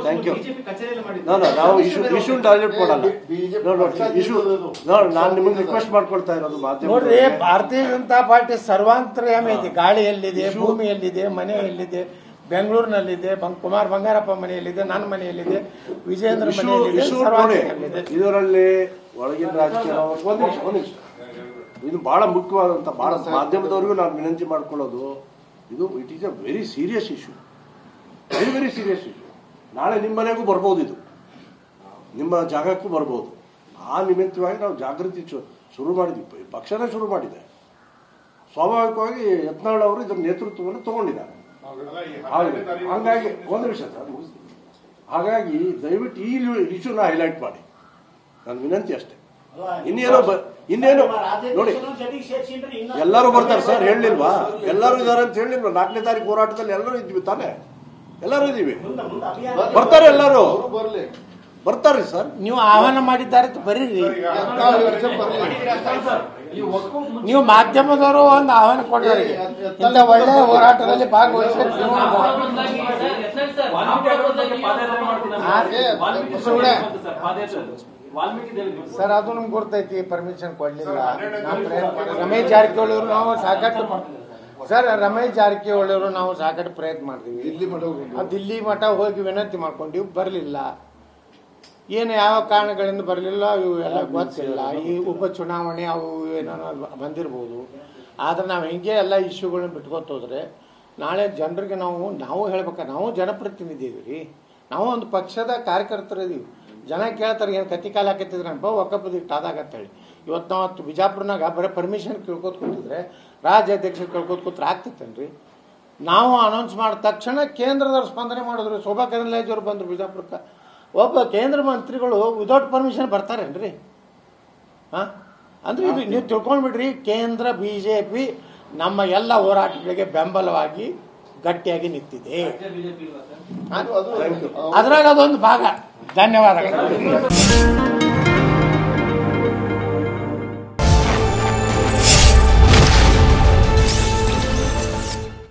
Thank you. ನಾವು issue target ಮಾಡಲ್ಲ. ನಾನು ನಿಮಗೆ ರಿಕ್ವೆಸ್ಟ್ ಮಾಡ್ಕೊಳ್ತಾ ಇರೋದು ನೋಡ್ರಿ, ಭಾರತೀಯ ಜನತಾ ಪಾರ್ಟಿ ಸರ್ವಾಂತರ್ಯಾಮಿ ಇದೆ. ಗಾಳಿಯಲ್ಲಿದೆ, ಭೂಮಿಯಲ್ಲಿದೆ, ಮನೆಯಲ್ಲಿದೆ, ಬೆಂಗಳೂರಿನಲ್ಲಿದೆ, ಕುಮಾರ್ ಬಂಗಾರಪ್ಪ ಮನೆಯಲ್ಲಿದೆ, ನನ್ನ ಮನೆಯಲ್ಲಿದೆ, ವಿಜೇಂದ್ರ ಮನೆಯಲ್ಲಿದೆ. ಇದರಲ್ಲಿ ಒಳಗಿನ ರಾಜಕೀಯ ಒಂದು ಇದು ಬಹಳ ಮುಖ್ಯವಾದಂತ, ಬಹಳ ಮಾಧ್ಯಮದವರಿಗೂ ನಾನು ವಿನಂತಿ ಮಾಡ್ಕೊಳ್ಳೋದು, ಇದು it is a very serious issue, very serious issue. ನಾಳೆ ನಿಮ್ಮ ಮನೆಗೂ ಬರ್ಬೋದು, ಇದು ನಿಮ್ಮ ಜಾಗಕ್ಕೂ ಬರ್ಬೋದು. ಆ ನಿಮಿತ್ತವಾಗಿ ನಾವು ಜಾಗೃತಿ ಶುರು ಮಾಡಿದ್ವಿ, ಪಕ್ಷನೇ ಶುರು ಮಾಡಿದೆ. ಸ್ವಾಭಾವಿಕವಾಗಿ ಯತ್ನಾಳ್ ಅವರು ಇದರ ನೇತೃತ್ವವನ್ನು ತಗೊಂಡಿದ್ದಾರೆ. ಹಾಗಾಗಿ ಒಂದು ವಿಷಯ ಸರ್, ಹಾಗಾಗಿ ದಯವಿಟ್ಟು ಈ ಇಶ್ಯೂನ ಹೈಲೈಟ್ ಮಾಡಿ, ನನ್ನ ವಿನಂತಿ ಅಷ್ಟೇ. ಇನ್ನೇನು ನೋಡಿ, ಎಲ್ಲರೂ ಬರ್ತಾರೆ ಸರ್, ಹೇಳಲಿಲ್ವಾ? ಎಲ್ಲರೂ ಇದಾರೆ ಅಂತ ಹೇಳಿಲ್ವಾ? 4ನೇ ತಾರೀಕು ಹೋರಾಟದಲ್ಲಿ ಎಲ್ಲರೂ ಇದ್ವಿ ತಾನೆ, ಎಲ್ಲರೂ ಇದೀವಿ, ಬರ್ತಾರೆ, ಎಲ್ಲರೂ ಬರ್ತಾರ್ರಿ ಸರ್. ನೀವು ಆಹ್ವಾನ ಮಾಡಿದ್ದಾರೆ ಬರೀರಿ, ನೀವು ಮಾಧ್ಯಮದವರು ಒಂದು ಆಹ್ವಾನ ಕೊಡ್ತಾರೆ, ಇಂಥ ಒಳ್ಳೆ ಹೋರಾಟದಲ್ಲಿ ಭಾಗವಹಿಸಿ. ಸರ್, ಅದು ನಮ್ಗೆ ಗೊತ್ತೈತಿ, ಪರ್ಮಿಷನ್ ಕೊಡ್ಲಿಲ್ಲ. ರಮೇಶ್ ಜಾರಕಿಹೊಳಿ ಅವರು ನಾವು ಸಾಕಷ್ಟು ಸರ್, ರಮೇಶ್ ಜಾರಕಿಹೊಳಿ ಅವರು ನಾವು ಸಾಕಷ್ಟು ಪ್ರಯತ್ನ ಮಾಡ್ತೀವಿ. ದಿಲ್ಲಿ ಮಠ ಹೋಗಿ ವಿನಂತಿ ಮಾಡ್ಕೊಂಡಿವಿ, ಬರಲಿಲ್ಲ. ಏನು ಯಾವ ಕಾರಣಗಳಿಂದ ಬರಲಿಲ್ಲ ಇವು ಎಲ್ಲ ಗೊತ್ತಿಲ್ಲ. ಈ ಉಪಚುನಾವಣೆ ಅವು ಏನೋ ಬಂದಿರ್ಬೋದು. ಆದರೆ ನಾವು ಹಿಂಗೆ ಎಲ್ಲ ಇಶ್ಯೂಗಳನ್ನ ಬಿಟ್ಕೊತ ಹೋದ್ರೆ ನಾಳೆ ಜನರಿಗೆ ನಾವು ಹೇಳ್ಬೇಕಾದ್ರೆ ನಾವು ಜನಪ್ರತಿನಿಧಿ ಇದೀವಿ, ನಾವು ಒಂದು ಪಕ್ಷದ ಕಾರ್ಯಕರ್ತರು ಇದೀವಿ. ಜನ ಕೇಳ್ತಾರೆ, ಏನು ಕತ್ತಿ ಕಾಲ ಹಾಕತ್ತಿದ್ರೆ ಅನ್ಬ ಒಕ್ಕಪ್ಪದಿಟ್ಟು ಆದಾಗತ್ತೇಳಿ. ಇವತ್ತು ನಾವು ಬಿಜಾಪುರನಾಗ ಬರೀ ಪರ್ಮಿಷನ್ ಕೇಳ್ಕೊತ ಕೂತಿದ್ರೆ, ರಾಜ್ಯಾಧ್ಯಕ್ಷರು ಕೇಳ್ಕೊತ ಕೂತ್ರೆ ಆಗ್ತಿತ್ತೇನ್ರಿ? ನಾವು ಅನೌನ್ಸ್ ಮಾಡಿದ ತಕ್ಷಣ ಕೇಂದ್ರದವ್ರು ಸ್ಪಂದನೆ ಮಾಡಿದ್ರು. ಶೋಭಾ ಕರಂದ್ಲಾಜೆ ಅವರು ಬಂದರು ಬಿಜಾಪುರಕ್ಕೆ. ಒಬ್ಬ ಕೇಂದ್ರ ಮಂತ್ರಿಗಳು ವಿದೌಟ್ ಪರ್ಮಿಷನ್ ಬರ್ತಾರೇನ್ರಿ? ಅಂದ್ರೆ ಇದು ನೀವು ತಿಳ್ಕೊಂಡ್ಬಿಡ್ರಿ, ಕೇಂದ್ರ ಬಿಜೆಪಿ ನಮ್ಮ ಎಲ್ಲ ಹೋರಾಟಗಳಿಗೆ ಬೆಂಬಲವಾಗಿ ಗಟ್ಟಿಯಾಗಿ ನಿಂತಿದೆ. ಅದ್ರಾಗ ಅದೊಂದು ಭಾಗ. ಧನ್ಯವಾದಗಳು.